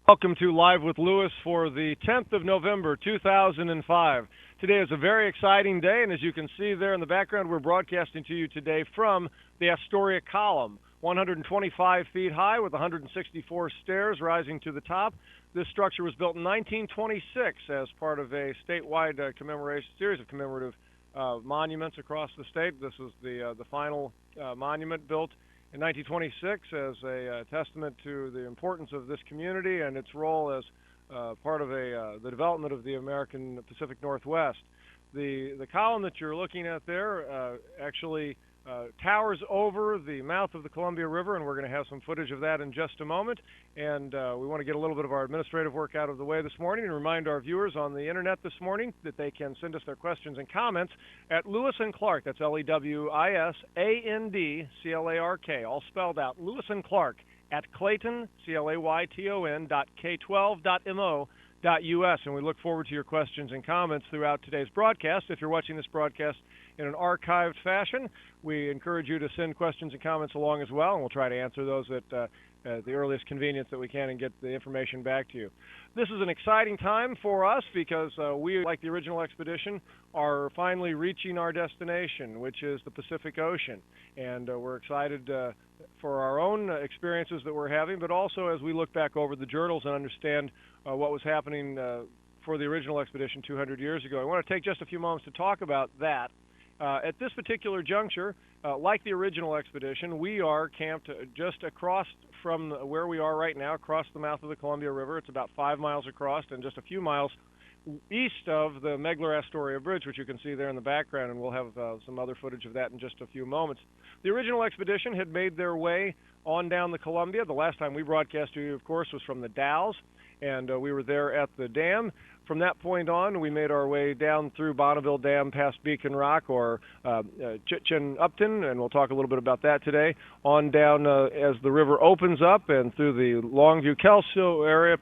Welcome to Live with Lewis for the 10th of November, 2005. Today is a very exciting day, and as you can see there in the background, we're broadcasting to you today from the Astoria Column, 125 feet high with 164 stairs rising to the top. This structure was built in 1926 as part of a statewide series of commemorative monuments across the state. This was the final monument built in 1926 as a testament to the importance of this community and its role as part of the development of the American Pacific Northwest. The column that you're looking at there actually towers over the mouth of the Columbia River, and we're going to have some footage of that in just a moment. And we want to get a little bit of our administrative work out of the way this morning and remind our viewers on the internet this morning that they can send us their questions and comments at Lewis and Clark. That's LewisAndClark, all spelled out. Lewis and Clark at Clayton, K12.mo.us, and we look forward to your questions and comments throughout today's broadcast. If you're watching this broadcast in an archived fashion, we encourage you to send questions and comments along as well, and we'll try to answer those at the earliest convenience that we can and get the information back to you. This is an exciting time for us because we, like the original expedition, are finally reaching our destination, which is the Pacific Ocean. And we're excited for our own experiences that we're having, but also as we look back over the journals and understand what was happening for the original expedition 200 years ago. I want to take just a few moments to talk about that. At this particular juncture, like the original expedition, we are camped just across from where we are right now, across the mouth of the Columbia River. It's about 5 miles across and just a few miles east of the Megler-Astoria Bridge, which you can see there in the background, and we'll have some other footage of that in just a few moments. The original expedition had made their way on down the Columbia. The last time we broadcast to you, of course, was from the Dalles, and we were there at the dam. From that point on, we made our way down through Bonneville Dam past Beacon Rock or Chichen Upton, and we'll talk a little bit about that today, on down as the river opens up and through the Longview-Kelso area,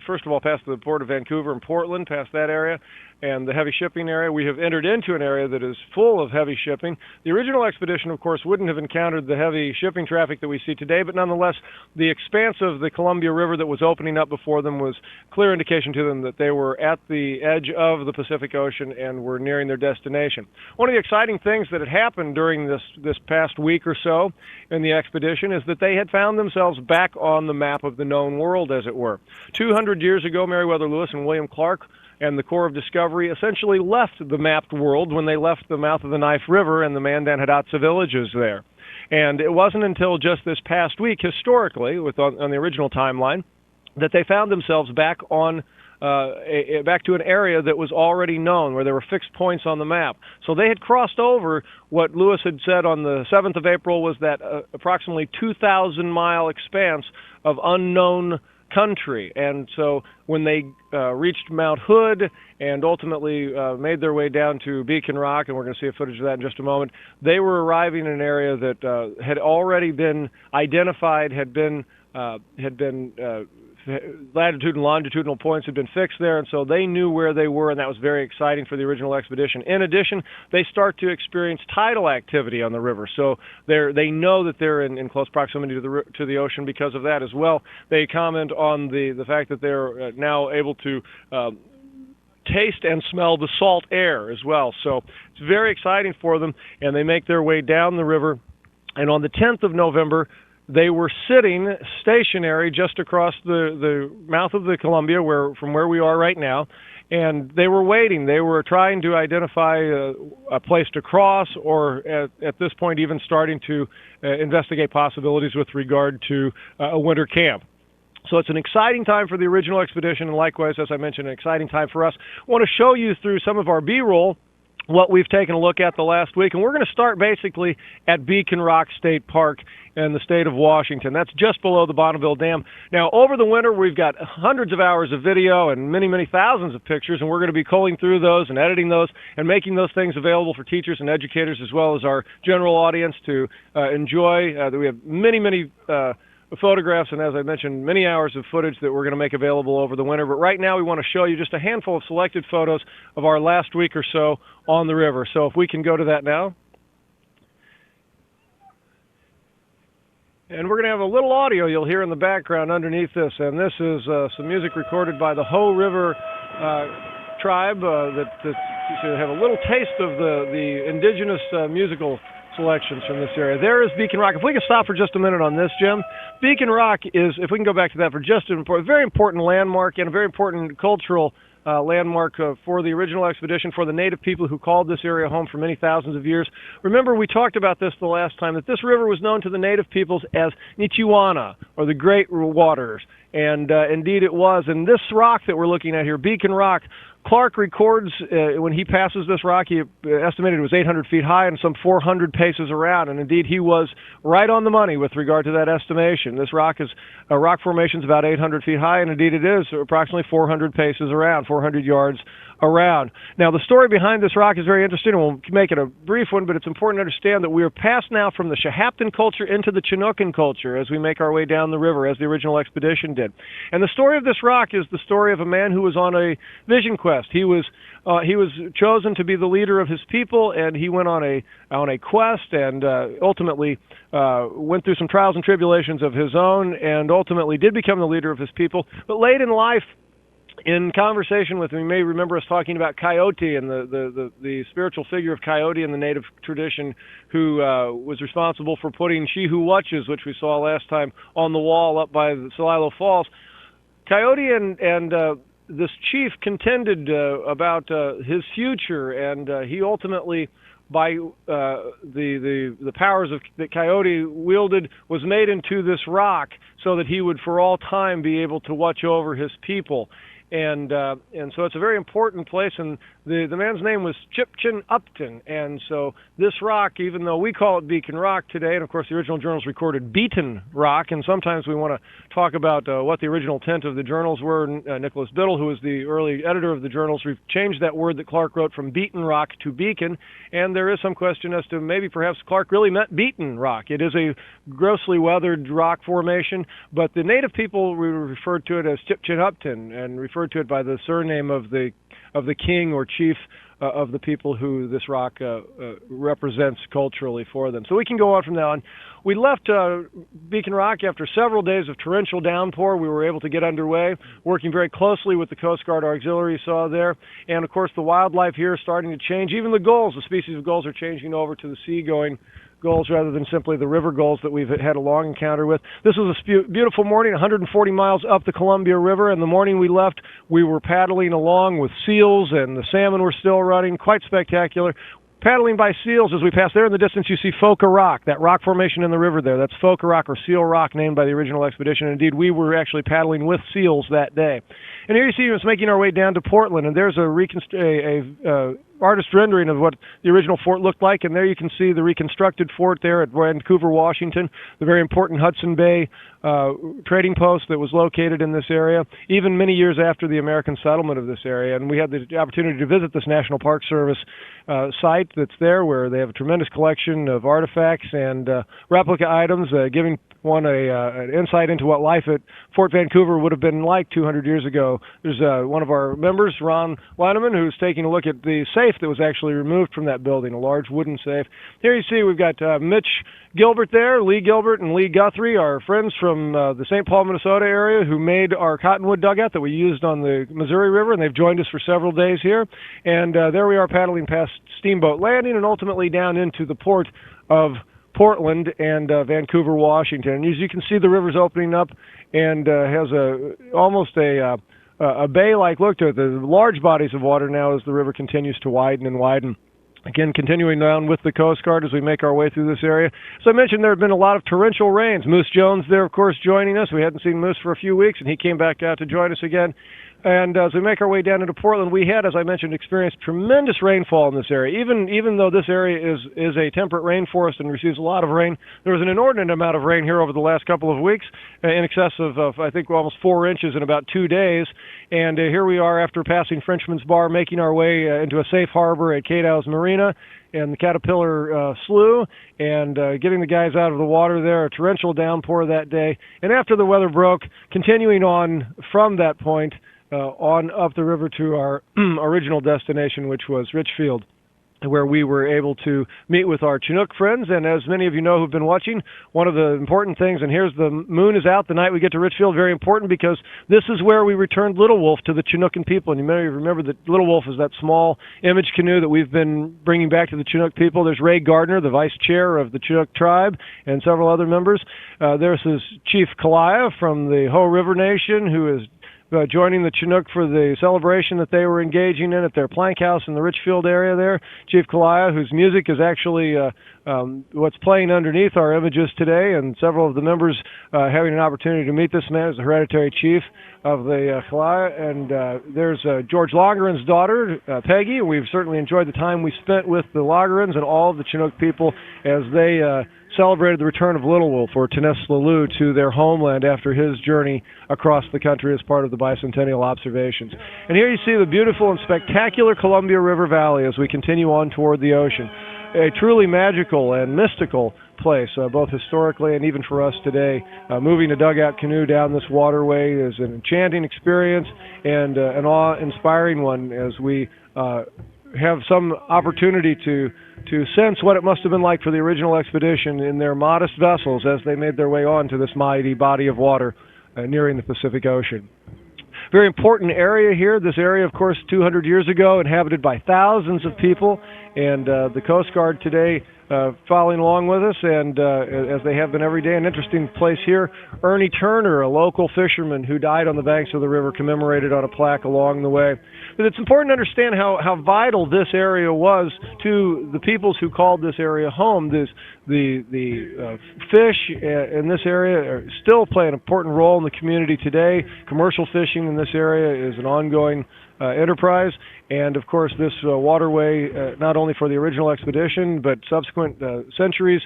first of all, past the Port of Vancouver and Portland, past that area, and the heavy shipping area. We have entered into an area that is full of heavy shipping. The original expedition, of course, wouldn't have encountered the heavy shipping traffic that we see today, but nonetheless, the expanse of the Columbia River that was opening up before them was clear indication to them that they were at the edge of the Pacific Ocean and were nearing their destination. One of the exciting things that had happened during this past week or so in the expedition is that they had found themselves back on the map of the known world, as it were. 200 years ago, Meriwether Lewis and William Clark and the Corps of Discovery essentially left the mapped world when they left the mouth of the Knife River and the Mandan Hidatsa villages there. And it wasn't until just this past week, historically, on the original timeline, that they found themselves back to an area that was already known, where there were fixed points on the map. So they had crossed over what Lewis had said on the 7th of April was that approximately 2,000-mile expanse of unknown country. And so when they reached Mount Hood and ultimately made their way down to Beacon Rock, and we're going to see a footage of that in just a moment, they were arriving in an area that had already been identified, had been latitude and longitudinal points had been fixed there, and so they knew where they were, and that was very exciting for the original expedition. In addition, they start to experience tidal activity on the river, so they know that they're in close proximity to the ocean because of that as well. They comment on the fact that they're now able to taste and smell the salt air as well, so it's very exciting for them, and they make their way down the river, and on the 10th of November, they were sitting stationary just across the mouth of the Columbia, from where we are right now, and they were waiting. They were trying to identify a place to cross, or at this point even starting to investigate possibilities with regard to a winter camp. So it's an exciting time for the original expedition, and likewise, as I mentioned, an exciting time for us. I want to show you through some of our B-roll what we've taken a look at the last week, and we're going to start basically at Beacon Rock State Park in the state of Washington. That's just below the Bonneville Dam. Now, over the winter, we've got hundreds of hours of video and many, many thousands of pictures, and we're going to be culling through those and editing those and making those things available for teachers and educators as well as our general audience to enjoy. We have many, many photographs and, as I mentioned, many hours of footage that we're going to make available over the winter. But right now we want to show you just a handful of selected photos of our last week or so on the river. So if we can go to that now. And we're going to have a little audio you'll hear in the background underneath this, and this is some music recorded by the Hoh River tribe that have a little taste of the indigenous musical selections from this area. There is Beacon Rock. If we could stop for just a minute on this, Jim. Beacon Rock is, if we can go back to that for just a very important landmark and a very important cultural landmark for the original expedition, for the native people who called this area home for many thousands of years. Remember, we talked about this the last time, that this river was known to the native peoples as Nichiwana, or the Great Waters. And indeed it was. And this rock that we're looking at here, Beacon Rock, Clark records when he passes this rock, he estimated it was 800 feet high and some 400 paces around, and indeed he was right on the money with regard to that estimation. This rock is a rock formation is about 800 feet high, and indeed it is approximately 400 paces around, 400 yards around. Now, the story behind this rock is very interesting, and we'll make it a brief one, but it's important to understand that we are passed now from the Shahapton culture into the Chinookan culture as we make our way down the river, as the original expedition did. And the story of this rock is the story of a man who was on a vision quest. He was chosen to be the leader of his people, and he went on a quest, and ultimately went through some trials and tribulations of his own, and ultimately did become the leader of his people. But late in life, in conversation with him, you may remember us talking about Coyote and the spiritual figure of Coyote in the native tradition, who was responsible for putting She Who Watches, which we saw last time, on the wall up by the Celilo Falls. Coyote and this chief contended about his future, and he ultimately, by the powers that Coyote wielded, was made into this rock so that he would for all time be able to watch over his people. And so it's a very important place, and the man's name was Chipchin Upton. And so this rock, even though we call it Beacon Rock today, and of course the original journals recorded Beaton Rock, and sometimes we want to talk about what the original intent of the journals were. Nicholas Biddle, who was the early editor of the journals, changed that word that Clark wrote from Beaton Rock to Beacon, and there is some question as to maybe perhaps Clark really meant Beaton Rock. It is a grossly weathered rock formation, but the native people referred to it as Chipchin Upton, and referred to it by the surname of the king or chief of the people who this rock represents culturally for them. So we can go on from now on. We left Beacon Rock after several days of torrential downpour. We were able to get underway, working very closely with the Coast Guard auxiliary you saw there. And of course the wildlife here is starting to change. Even the gulls, the species of gulls, are changing over to the sea-going gulls rather than simply the river gulls that we've had a long encounter with. This was a beautiful morning, 140 miles up the Columbia River, and the morning we left, we were paddling along with seals, and the salmon were still running, quite spectacular. Paddling by seals as we pass there in the distance, you see Foca Rock, that rock formation in the river there. That's Foca Rock, or Seal Rock, named by the original expedition. Indeed, we were actually paddling with seals that day. And here you see us making our way down to Portland, and there's a artist rendering of what the original fort looked like, and there you can see the reconstructed fort there at Vancouver, Washington, the very important Hudson Bay trading post that was located in this area, even many years after the American settlement of this area. And we had the opportunity to visit this National Park Service site that's there, where they have a tremendous collection of artifacts and replica items, giving one an insight into what life at Fort Vancouver would have been like 200 years ago. There's one of our members, Ron Lineman, who's taking a look at the safe that was actually removed from that building, a large wooden safe. Here you see we've got Mitch Gilbert there, Lee Gilbert and Lee Guthrie, our friends from the St. Paul, Minnesota area, who made our cottonwood dugout that we used on the Missouri River, and they've joined us for several days here. And there we are paddling past Steamboat Landing and ultimately down into the port of Portland and Vancouver, Washington. And as you can see, the river's opening up and has almost a bay-like look to it. The large bodies of water now as the river continues to widen and widen. Again, continuing down with the Coast Guard as we make our way through this area. As I mentioned, there have been a lot of torrential rains. Moose Jones there, of course, joining us. We hadn't seen Moose for a few weeks, and he came back out to join us again. And as we make our way down into Portland, we had, as I mentioned, experienced tremendous rainfall in this area. Even though this area is a temperate rainforest and receives a lot of rain, there was an inordinate amount of rain here over the last couple of weeks, in excess of I think, almost 4 inches in about 2 days. And here we are after passing Frenchman's Bar, making our way into a safe harbor at Cadow's Marina and the Caterpillar Slough, and getting the guys out of the water there. A torrential downpour that day. And after the weather broke, continuing on from that point, on up the river to our original destination, which was Richfield. where we were able to meet with our Chinook friends. And as many of you know who've been watching, one of the important things, and here's the moon is out the night we get to Richfield, very important because this is where we returned Little Wolf to the Chinookan people. And you may remember that Little Wolf is that small image canoe that we've been bringing back to the Chinook people. There's Ray Gardner, the vice chair of the Chinook tribe, and several other members. There's Chief Kalaya from the Hoh River Nation, who is joining the Chinook for the celebration that they were engaging in at their plank house in the Richfield area there. Chief Kalaya, whose music is actually what's playing underneath our images today, and several of the members having an opportunity to meet this man as the hereditary chief of the Kalaya. And there's George Lageren's daughter, Peggy. We've certainly enjoyed the time we spent with the Lagerens and all of the Chinook people as they celebrated the return of Little Wolf, or Teneslaloo, to their homeland after his journey across the country as part of the Bicentennial observations. And here you see the beautiful and spectacular Columbia River Valley as we continue on toward the ocean. A truly magical and mystical place, both historically and even for us today. Moving a dugout canoe down this waterway is an enchanting experience and an awe-inspiring one as we have some opportunity to sense what it must have been like for the original expedition in their modest vessels as they made their way on to this mighty body of water nearing the Pacific Ocean. Very important area here. This area, of course, 200 years ago, inhabited by thousands of people, and the Coast Guard today following along with us, and as they have been every day. An interesting place here. Ernie Turner, a local fisherman who died on the banks of the river, commemorated on a plaque along the way. But it's important to understand how vital this area was to the peoples who called this area home. The fish in this area still play an important role in the community today. Commercial fishing in this area is an ongoing enterprise, and of course this waterway, not only for the original expedition but subsequent centuries,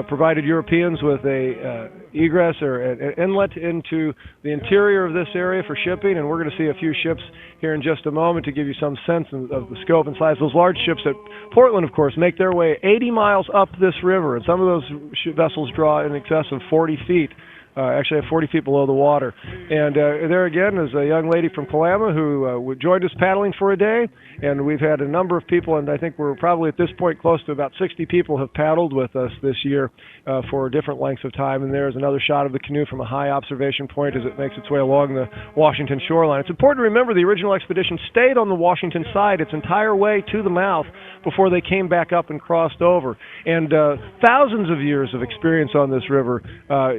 provided Europeans with a egress or an inlet into the interior of this area for shipping. And we're going to see a few ships here in just a moment to give you some sense of the scope and size. Those large ships at Portland, of course, make their way 80 miles up this river, and some of those vessels draw in excess of 40 feet. Actually 40 feet below the water. And there again is a young lady from Kalama who joined us paddling for a day, and we've had a number of people, and I think we're probably at this point close to about 60 people have paddled with us this year for different lengths of time. And there's another shot of the canoe from a high observation point as it makes its way along the Washington shoreline. It's important to remember the original expedition stayed on the Washington side its entire way to the mouth before they came back up and crossed over. And thousands of years of experience on this river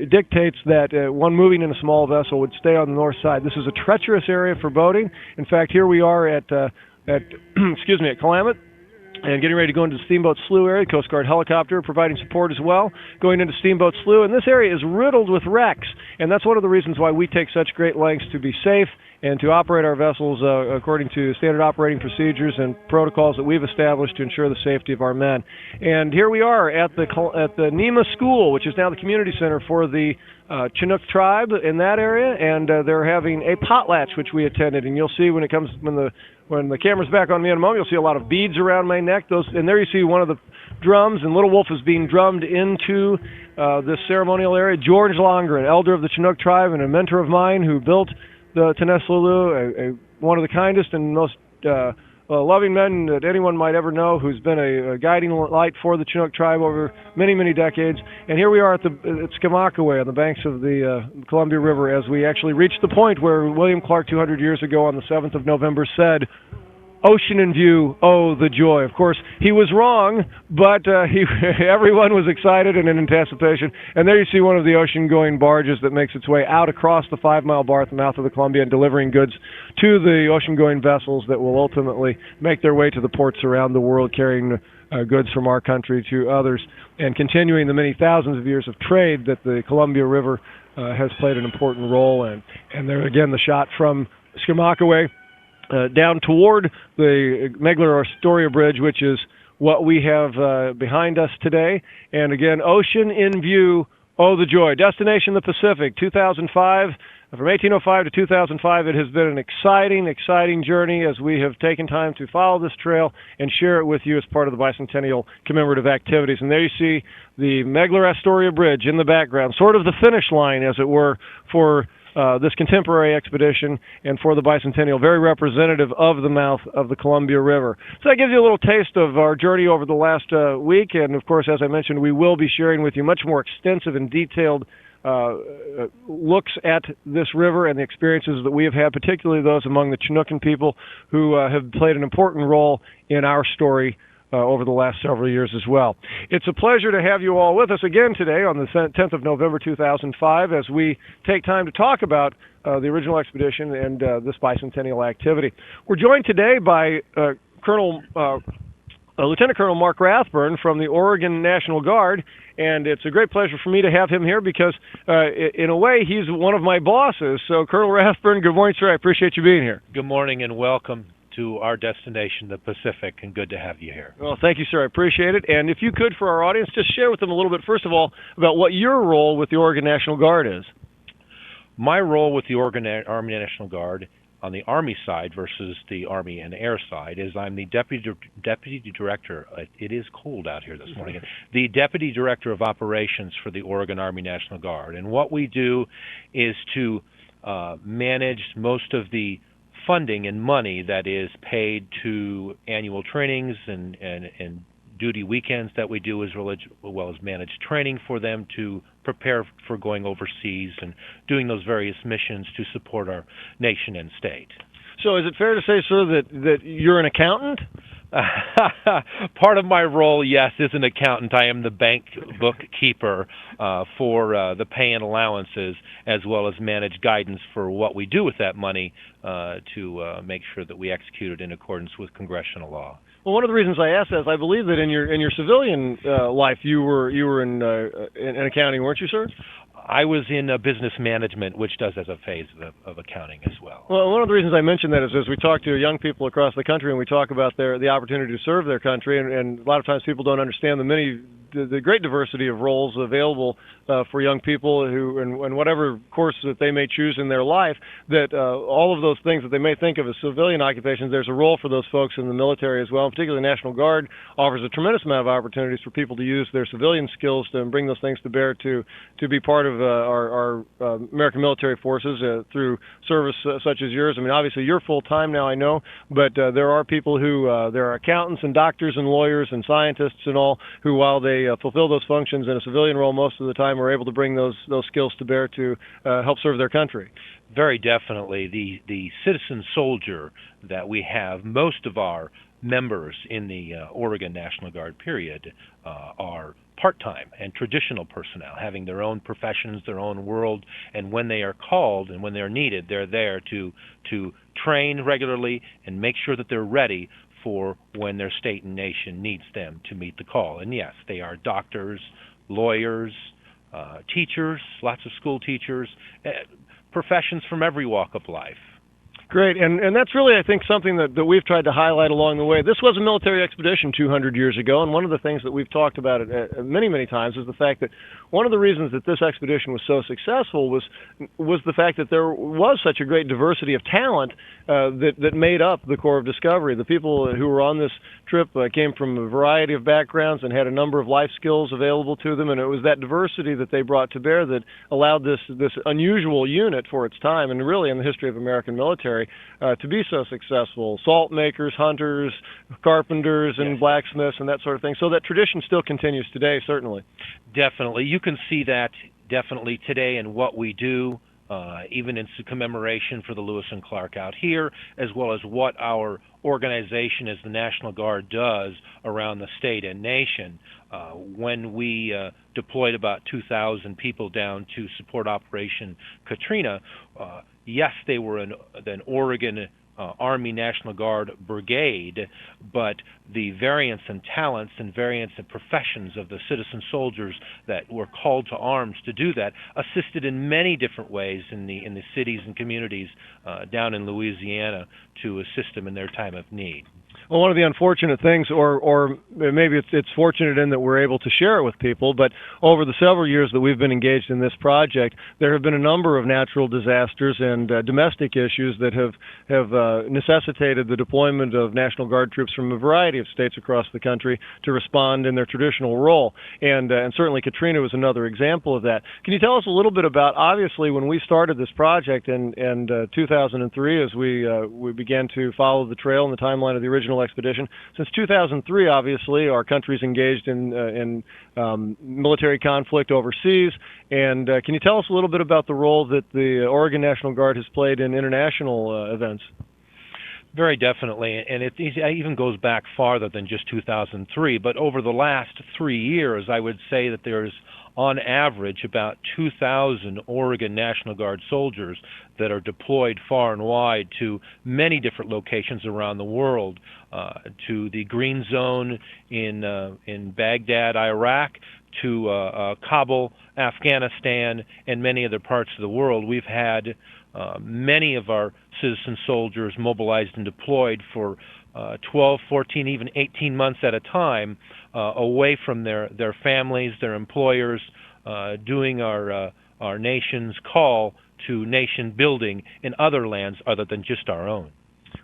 dictates that one moving in a small vessel would stay on the north side. This is a treacherous area for boating. In fact, here we are at excuse me, at Klamath, and getting ready to go into the Steamboat Slough area. Coast Guard helicopter providing support as well, going into Steamboat Slough. And this area is riddled with wrecks, and that's one of the reasons why we take such great lengths to be safe and to operate our vessels according to standard operating procedures and protocols that we've established to ensure the safety of our men. And here we are at the Nema School, which is now the community center for the Chinook tribe in that area, and they're having a potlatch which we attended. And you'll see when the camera's back on me in a moment, you'll see a lot of beads around my neck. And there you see one of the drums, and Little Wolf is being drummed into this ceremonial area. George Langren, elder of the Chinook tribe and a mentor of mine who built the Teneslaloo, one of the kindest and most loving men that anyone might ever know, who's been a guiding light for the Chinook tribe over many, many decades. And here we are at Skamokawa on the banks of the Columbia River as we actually reach the point where William Clark 200 years ago on the 7th of November said, "Ocean in view, oh, the joy." Of course, he was wrong, but everyone was excited and in anticipation. And there you see one of the ocean-going barges that makes its way out across the 5-mile bar at the mouth of the Columbia and delivering goods to the ocean-going vessels that will ultimately make their way to the ports around the world, carrying goods from our country to others, and continuing the many thousands of years of trade that the Columbia River has played an important role in. And there again, the shot from Skamokawa down toward the Astoria Bridge, which is what we have behind us today. And again, ocean in view, oh, the joy. Destination the Pacific, 2005. From 1805 to 2005, it has been an exciting, exciting journey as we have taken time to follow this trail and share it with you as part of the Bicentennial commemorative activities. And there you see the Astoria Bridge in the background, sort of the finish line, as it were, for this contemporary expedition and for the Bicentennial, very representative of the mouth of the Columbia River. So that gives you a little taste of our journey over the last week, and of course, as I mentioned, we will be sharing with you much more extensive and detailed looks at this river and the experiences that we have had, particularly those among the Chinook people who have played an important role in our story over the last several years as well. It's a pleasure to have you all with us again today on the 10th of November 2005 as we take time to talk about the original expedition and this bicentennial activity. We're joined today by Lieutenant Colonel Mark Rathburn from the Oregon National Guard, and it's a great pleasure for me to have him here because, in a way, he's one of my bosses. So, Colonel Rathburn, good morning, sir. I appreciate you being here. Good morning and welcome to our destination, the Pacific, and good to have you here. Well, thank you, sir. I appreciate it. And if you could, for our audience, just share with them a little bit, first of all, about what your role with the Oregon National Guard is. My role with the Oregon Army National Guard on the Army side versus the Army and Air side is I'm the Deputy Director. It is cold out here this morning. The Deputy Director of Operations for the Oregon Army National Guard. And what we do is to manage most of the funding and money that is paid to annual trainings and duty weekends that we do, as well as manage training for them to prepare for going overseas and doing those various missions to support our nation and state. So is it fair to say, sir, that you're an accountant? Part of my role, yes, is an accountant. I am the bank bookkeeper for the pay and allowances, as well as manage guidance for what we do with that money to make sure that we execute it in accordance with congressional law. Well, one of the reasons I asked that is I believe that in your civilian life you were in accounting, weren't you, sir? I was in business management, which does as a phase of accounting as well. Well, one of the reasons I mention that is as we talk to young people across the country and we talk about the opportunity to serve their country, and a lot of times people don't understand the great diversity of roles available for young people who, and whatever course that they may choose in their life, that all of those things that they may think of as civilian occupations, there's a role for those folks in the military as well. And particularly the National Guard offers a tremendous amount of opportunities for people to use their civilian skills to bring those things to bear to be part of our American military forces through service such as yours. I mean, obviously you're full-time now, I know, but there are people who, there are accountants and doctors and lawyers and scientists and all who, while they fulfill those functions in a civilian role most of the time, are able to bring those skills to bear to help serve their country. Very definitely. The citizen soldier that we have, most of our members in the Oregon National Guard period are part-time and traditional personnel, having their own professions, their own world, and when they are called and when they're needed, they're there to train regularly and make sure that they're ready for when their state and nation needs them to meet the call. And yes, they are doctors, lawyers, teachers, lots of school teachers, professions from every walk of life. Great, and that's really, I think, something that we've tried to highlight along the way. This was a military expedition 200 years ago, and one of the things that we've talked about many, many times is the fact that one of the reasons that this expedition was so successful was the fact that there was such a great diversity of talent that made up the Corps of Discovery. The people who were on this trip came from a variety of backgrounds and had a number of life skills available to them, and it was that diversity that they brought to bear that allowed this unusual unit for its time, and really in the history of American military, to be so successful. Salt makers, hunters, carpenters, and blacksmiths, and that sort of thing. So that tradition still continues today, certainly. Definitely. You can see that definitely today in what we do, even in commemoration for the Lewis and Clark out here, as well as what our organization as the National Guard does around the state and nation. When we deployed about 2,000 people down to support Operation Katrina, yes, they were an Oregon Army National Guard brigade, but the variance in talents and variance in professions of the citizen soldiers that were called to arms to do that assisted in many different ways in the cities and communities down in Louisiana to assist them in their time of need. Well, one of the unfortunate things, or maybe it's fortunate in that we're able to share it with people, but over the several years that we've been engaged in this project, there have been a number of natural disasters and domestic issues that have necessitated the deployment of National Guard troops from a variety of states across the country to respond in their traditional role. And certainly Katrina was another example of that. Can you tell us a little bit about, obviously, when we started this project in 2003, as we began to follow the trail and the timeline of the original expedition. Since 2003, obviously, our country's engaged in military conflict overseas. And can you tell us a little bit about the role that the Oregon National Guard has played in international events? Very definitely, and it even goes back farther than just 2003. But over the last 3 years, I would say that there's, on average, about 2,000 Oregon National Guard soldiers that are deployed far and wide to many different locations around the world, to the Green Zone in Baghdad, Iraq, to Kabul, Afghanistan, and many other parts of the world. We've had many of our citizen soldiers mobilized and deployed for 12, 14, even 18 months at a time, away from their families, their employers, doing our nation's call to nation building in other lands other than just our own.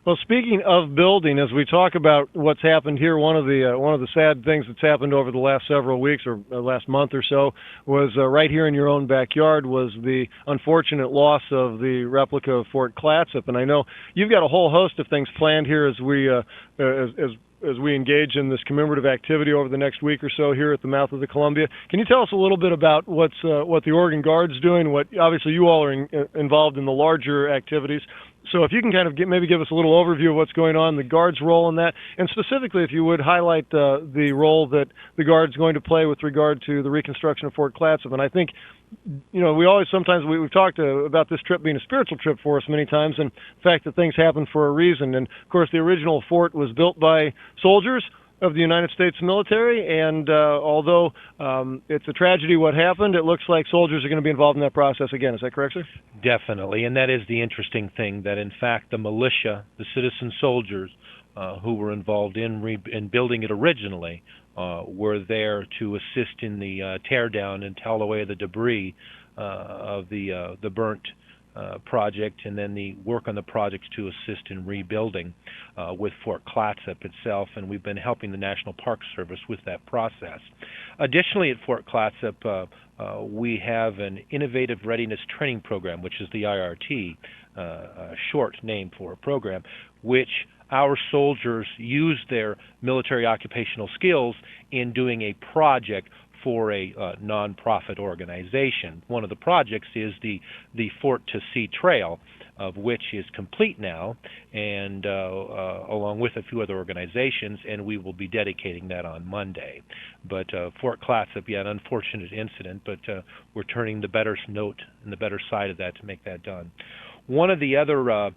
Well, speaking of building, as we talk about what's happened here, one of the sad things that's happened over the last several weeks or last month or so was right here in your own backyard was the unfortunate loss of the replica of Fort Clatsop. And I know you've got a whole host of things planned here as we engage in this commemorative activity over the next week or so here at the mouth of the Columbia. Can you tell us a little bit about what the Oregon Guard's doing? What obviously you all are involved in the larger activities. So if you can kind of maybe give us a little overview of what's going on, the Guard's role in that, and specifically if you would highlight the role that the Guard's going to play with regard to the reconstruction of Fort Clatsop. And I think, you know, we've talked about this trip being a spiritual trip for us many times, and the fact that things happen for a reason. And of course, the original fort was built by soldiers of the United States military, and although it's a tragedy what happened, it looks like soldiers are going to be involved in that process again. Is that correct, sir? Definitely, and that is the interesting thing, that in fact the militia, the citizen soldiers who were involved in building it originally, were there to assist in the tear down and tell away the debris of the burnt project, and then the work on the projects to assist in rebuilding with Fort Clatsop itself, and we've been helping the National Park Service with that process. Additionally, at Fort Clatsop, we have an Innovative Readiness Training Program, which is the IRT, a short name for a program, which our soldiers use their military occupational skills in doing a project for a nonprofit organization. One of the projects is the Fort to Sea Trail, of which is complete now, and along with a few other organizations, and we will be dedicating that on Monday. But Fort Clatsop, an unfortunate incident, but we're turning the better note and the better side of that to make that done. One of the other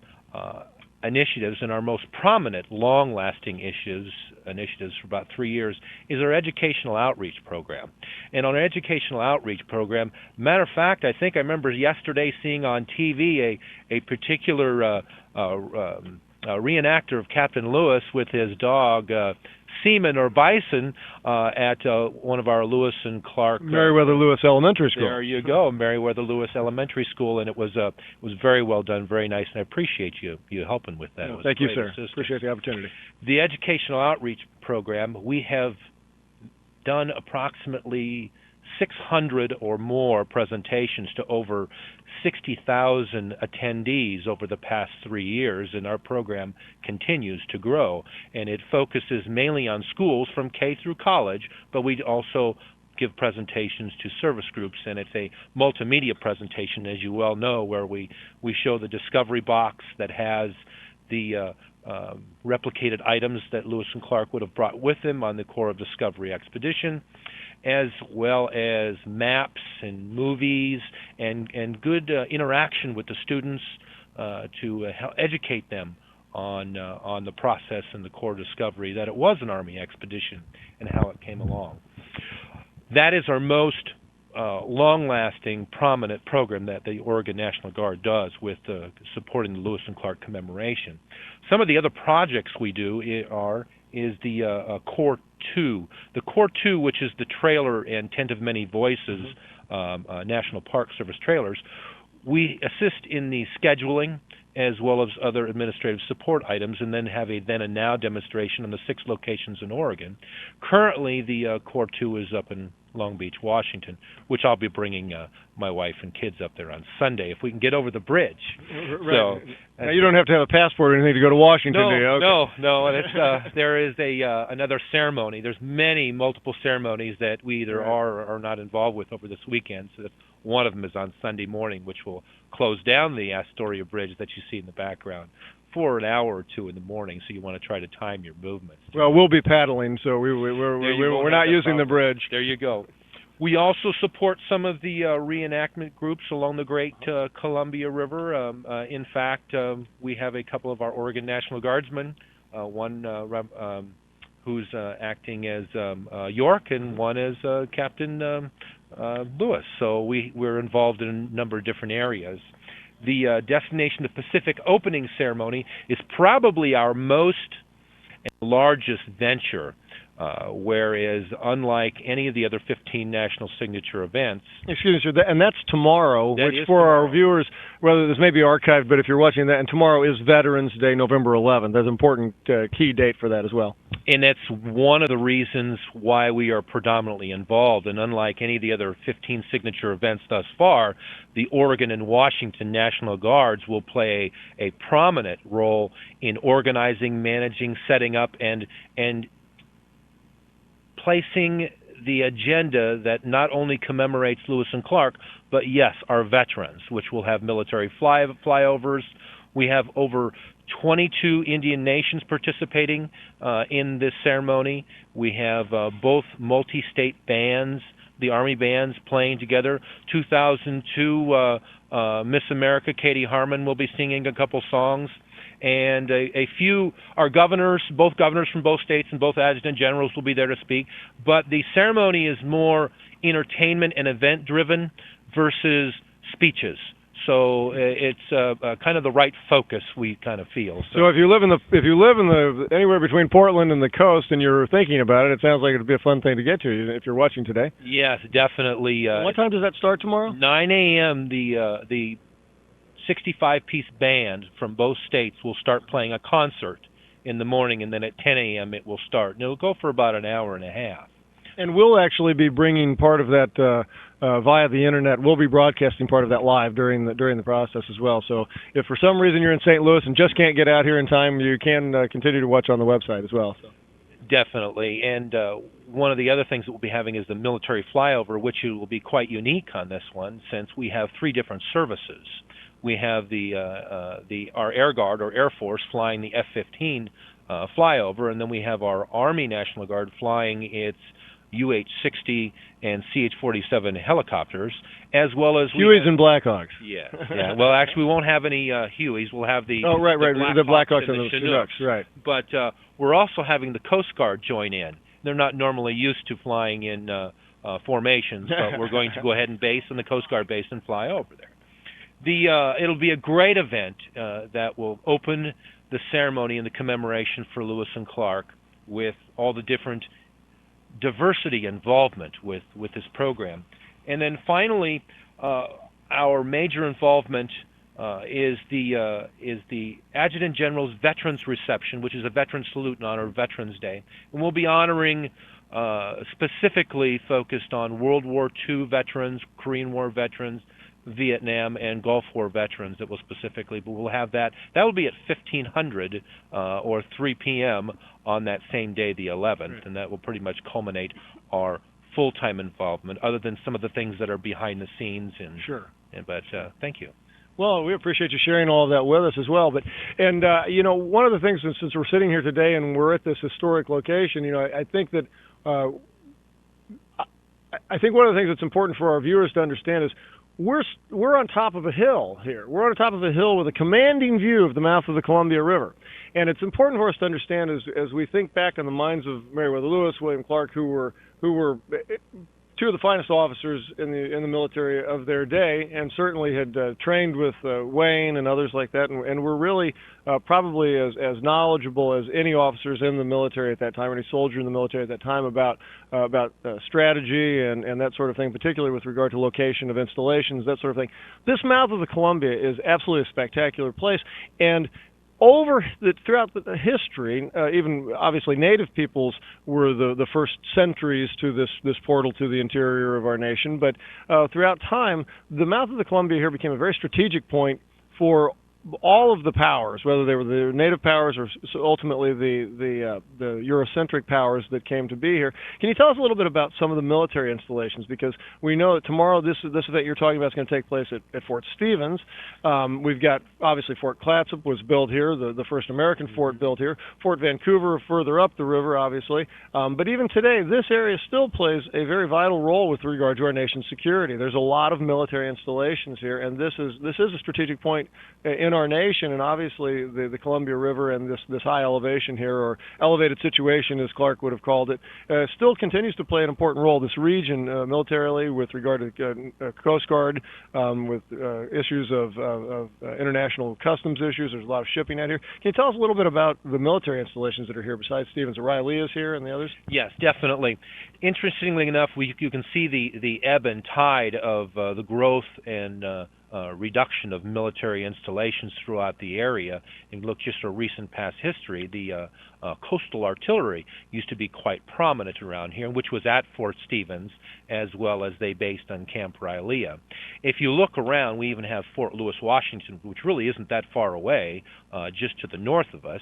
initiatives, and our most prominent, long-lasting initiatives for about 3 years, is our educational outreach program. And on our educational outreach program, matter of fact, I think I remember yesterday seeing on TV a particular reenactor of Captain Lewis with his dog, Seaman or Bison, at one of our Lewis and Clark Meriwether Lewis Elementary School. There you go, Meriwether Lewis Elementary School, and it was very well done, very nice, and I appreciate you helping with that. Thank you, sir. Appreciate the opportunity. The educational outreach program, we have done approximately 600 or more presentations to over 60,000 attendees over the past 3 years, and our program continues to grow. And it focuses mainly on schools from K through college, but we also give presentations to service groups, and it's a multimedia presentation, as you well know, where we show the discovery box that has the replicated items that Lewis and Clark would have brought with them on the Corps of Discovery expedition, as well as maps and movies and good interaction with the students to educate them on the process and the Corps of Discovery, that it was an Army expedition and how it came along. That is our most long-lasting, prominent program that the Oregon National Guard does with supporting the Lewis and Clark commemoration. Some of the other projects we do is the Core 2. The Core 2, which is the trailer and Tent of Many Voices National Park Service trailers. We assist in the scheduling as well as other administrative support items, and then have a then and now demonstration on the 6 locations in Oregon. Currently, the Core 2 is up in Long Beach, Washington, which I'll be bringing my wife and kids up there on Sunday if we can get over the bridge. Right. So now you don't have to have a passport or anything to go to Washington, do you? Okay. No. There is another ceremony. There's multiple ceremonies that we either are or are not involved with over this weekend. So one of them is on Sunday morning, which will close down the Astoria Bridge that you see in the background for an hour or 2 in the morning, so you want to try to time your movements. Well, we'll be paddling, so we're not using the bridge. There you go. We also support some of the reenactment groups along the Great Columbia River. In fact, we have a couple of our Oregon National Guardsmen, one who's acting as York, and one as Captain Lewis. So we're involved in a number of different areas. The Destination the Pacific opening ceremony is probably our most and largest venture, whereas unlike any of the other 15 national signature events... Excuse me, sir, and that's tomorrow, which for our viewers, whether this may be archived, but if you're watching that, and tomorrow is Veterans Day, November 11th. There's an important key date for that as well. And that's one of the reasons why we are predominantly involved. And unlike any of the other 15 signature events thus far, the Oregon and Washington National Guards will play a prominent role in organizing, managing, setting up, and placing the agenda that not only commemorates Lewis and Clark, but yes, our veterans, which will have military flyovers. We have over 22 Indian nations participating in this ceremony. We have both multi-state bands, the Army bands playing together. 2002 Miss America, Katie Harmon, will be singing a couple songs. And a few, our governors, both governors from both states and both adjutant generals will be there to speak. But the ceremony is more entertainment and event-driven versus speeches. So it's kind of the right focus, we kind of feel. So if you live in anywhere between Portland and the coast, and you're thinking about it, it sounds like it'd be a fun thing to get to if you're watching today. Yes, definitely. What time does that start tomorrow? 9 a.m. The 65-piece band from both states will start playing a concert in the morning, and then at 10 a.m. it will start. And it'll go for about an hour and a half. And we'll actually be bringing part of that via the internet. We'll be broadcasting part of that live during the process as well. So if for some reason you're in St. Louis and just can't get out here in time, you can continue to watch on the website as well. So. Definitely. And one of the other things that we'll be having is the military flyover, which will be quite unique on this one, since we have 3 different services. We have our Air Guard or Air Force flying the F-15 flyover, and then we have our Army National Guard flying its UH-60 and CH-47 helicopters, as well as Hueys and Blackhawks. Yeah. Well, actually, we won't have any Hueys. We'll have the the Blackhawks and the Chinooks. Right. But we're also having the Coast Guard join in. They're not normally used to flying in formations, but we're going to go ahead and base on the Coast Guard base and fly over there. It'll be a great event that will open the ceremony and the commemoration for Lewis and Clark with all the different diversity involvement with this program. And then finally, our major involvement is the Adjutant General's Veterans Reception, which is a veteran salute in honor of Veterans Day. And we'll be honoring specifically focused on World War II veterans, Korean War veterans, Vietnam and Gulf War veterans that will specifically, but we'll have that. That will be at 1500 or 3 p.m. on that same day, the 11th, and that will pretty much culminate our full-time involvement, other than some of the things that are behind the scenes. Sure. But thank you. Well, we appreciate you sharing all of that with us as well. But one of the things, since we're sitting here today and we're at this historic location, I think that I think one of the things that's important for our viewers to understand is we're on top of a hill here. We're on top of a hill with a commanding view of the mouth of the Columbia River. And it's important for us to understand as we think back on the minds of Meriwether Lewis, William Clark, who were two of the finest officers in the military of their day, and certainly had trained with Wayne and others like that, and were really probably as knowledgeable as any officers in the military at that time, or any soldier in the military at that time about strategy and that sort of thing, particularly with regard to location of installations, that sort of thing. This mouth of the Columbia is absolutely a spectacular place, and throughout the history, even obviously native peoples were the first sentries to this portal to the interior of our nation. But throughout time, the mouth of the Columbia here became a very strategic point for all of the powers, whether they were the native powers or ultimately the Eurocentric powers that came to be here. Can you tell us a little bit about some of the military installations? Because we know that tomorrow this event you're talking about is going to take place at Fort Stevens. We've got, obviously, Fort Clatsop was built here, the first American fort built here. Fort Vancouver further up the river, obviously. But even today, this area still plays a very vital role with regard to our nation's security. There's a lot of military installations here, and this is a strategic point in our nation, and obviously the Columbia River and this high elevation here, or elevated situation as Clark would have called it, still continues to play an important role. This region militarily, with regard to Coast Guard, with issues of international customs issues, there's a lot of shipping out here. Can you tell us a little bit about the military installations that are here besides Stevens? Riley is here and the others? Yes, definitely. Interestingly enough, you can see the ebb and tide of the growth and reduction of military installations throughout the area. And look just at recent past history, the coastal artillery used to be quite prominent around here, which was at Fort Stevens, as well as they based on Camp Rylea. If you look around, we even have Fort Lewis, Washington, which really isn't that far away, just to the north of us.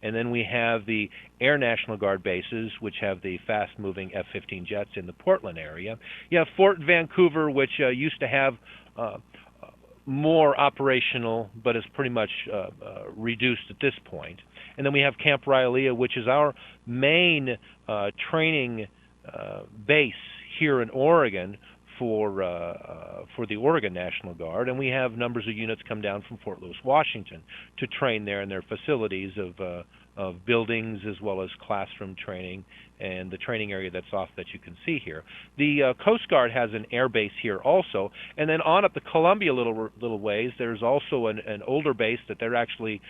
And then we have the Air National Guard bases, which have the fast-moving F-15 jets in the Portland area. You have Fort Vancouver, which used to have more operational, but is pretty much reduced at this point. And then we have Camp Rylea, which is our main training base here in Oregon for the Oregon National Guard, and we have numbers of units come down from Fort Lewis, Washington, to train there in their facilities of buildings as well as classroom training and the training area that's off that you can see here. The Coast Guard has an air base here also, and then on up the Columbia little ways, there's also an older base that they're actually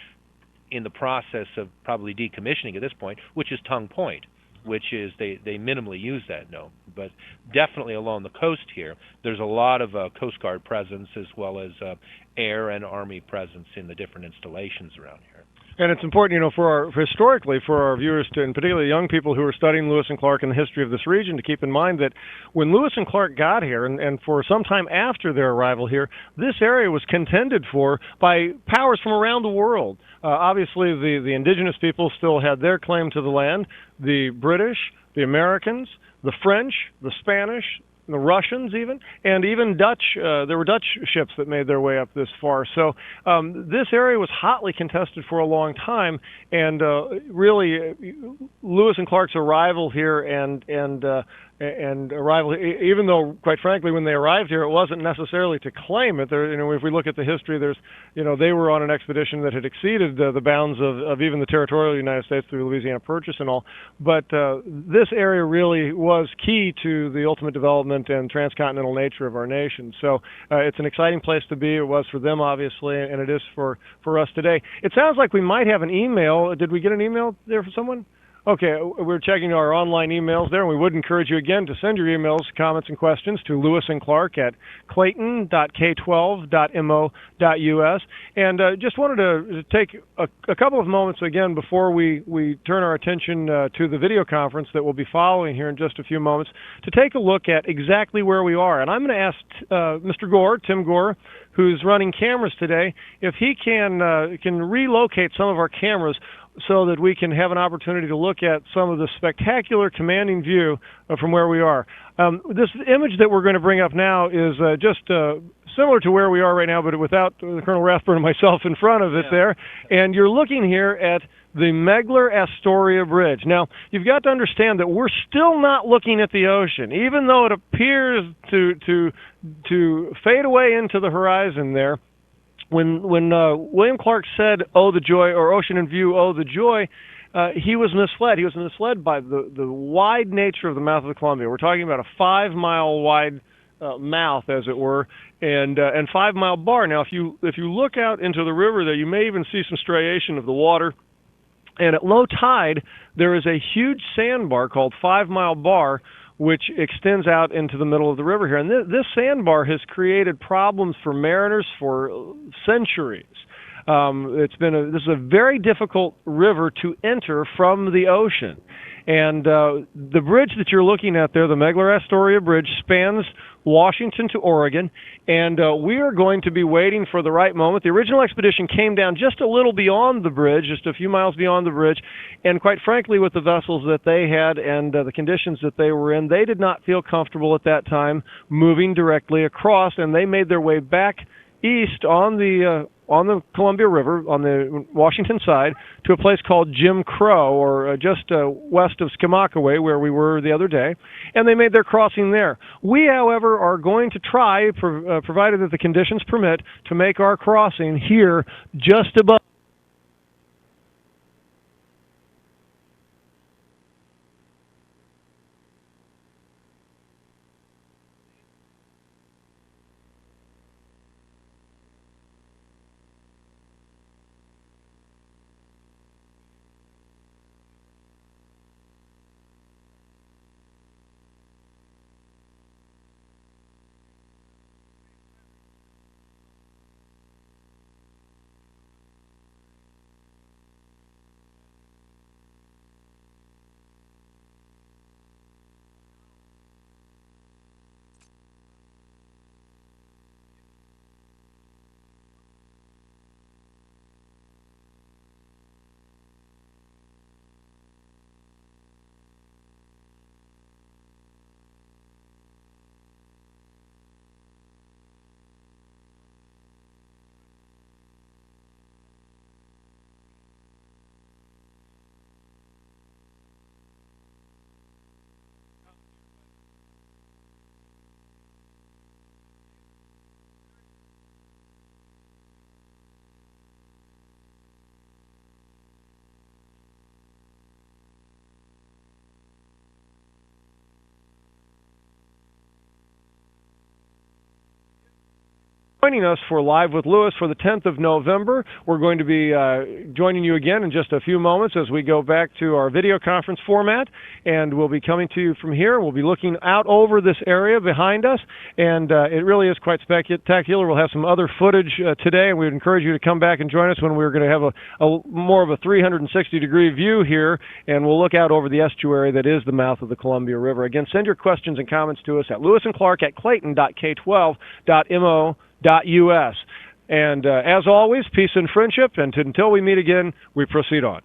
in the process of probably decommissioning at this point, which is Tongue Point, which is they minimally use that now. But definitely along the coast here, there's a lot of Coast Guard presence as well as air and Army presence in the different installations around here. And it's important, historically, for our viewers, and particularly young people who are studying Lewis and Clark and the history of this region, to keep in mind that when Lewis and Clark got here, and for some time after their arrival here, this area was contended for by powers from around the world. Obviously, the indigenous people still had their claim to the land. The British, the Americans, the French, the Spanish, the Russians even Dutch. There were Dutch ships that made their way up this far. So this area was hotly contested for a long time, and really Lewis and Clark's arrival here and arrival, even though, quite frankly, when they arrived here, it wasn't necessarily to claim it. If we look at the history, they were on an expedition that had exceeded the bounds of even the territorial United States through the Louisiana Purchase and all. But this area really was key to the ultimate development and transcontinental nature of our nation. So it's an exciting place to be. It was for them, obviously, and it is for us today. It sounds like we might have an email. Did we get an email there from someone? Okay, we're checking our online emails there, and we would encourage you again to send your emails, comments, and questions to Lewis and Clark at clayton.k12.mo.us. And just wanted to take a couple of moments again before we turn our attention to the video conference that we'll be following here in just a few moments, to take a look at exactly where we are. And I'm going to ask Mr. Gore, Tim Gore, who's running cameras today, if he can relocate some of our cameras so that we can have an opportunity to look at some of the spectacular commanding view from where we are. This image that we're going to bring up now is just similar to where we are right now, but without Colonel Rathburn and myself in front of it there. And you're looking here at the Megler-Astoria Bridge. Now, you've got to understand that we're still not looking at the ocean, even though it appears to fade away into the horizon there. When William Clark said, "Oh, the joy," or "Ocean in view, oh, the joy," he was misled. He was misled by the wide nature of the mouth of the Columbia. We're talking about a 5-mile wide mouth, as it were, and 5-mile bar. Now, if you look out into the river there, you may even see some striation of the water. And at low tide, there is a huge sandbar called 5-Mile Bar, which extends out into the middle of the river here. And this sandbar has created problems for mariners for centuries. This is a very difficult river to enter from the ocean. And the bridge that you're looking at there, the Astoria Bridge, spans Washington to Oregon, and we are going to be waiting for the right moment. The original expedition came down just a little beyond the bridge, just a few miles beyond the bridge, and quite frankly, with the vessels that they had and the conditions that they were in, they did not feel comfortable at that time moving directly across, and they made their way back east on the Columbia River, on the Washington side, to a place called Jim Crow, or just west of Skamokawa, where we were the other day, and they made their crossing there. We, however, are going to try, provided that the conditions permit, to make our crossing here just above. Joining us for Live with Lewis for the 10th of November. We're going to be joining you again in just a few moments as we go back to our video conference format, and we'll be coming to you from here. We'll be looking out over this area behind us, and it really is quite spectacular. We'll have some other footage today, and we would encourage you to come back and join us when we're going to have a more of a 360-degree view here, and we'll look out over the estuary that is the mouth of the Columbia River. Again, send your questions and comments to us at lewisandclark@clayton.k12.mo.us. And as always, peace and friendship, and until we meet again, we proceed on.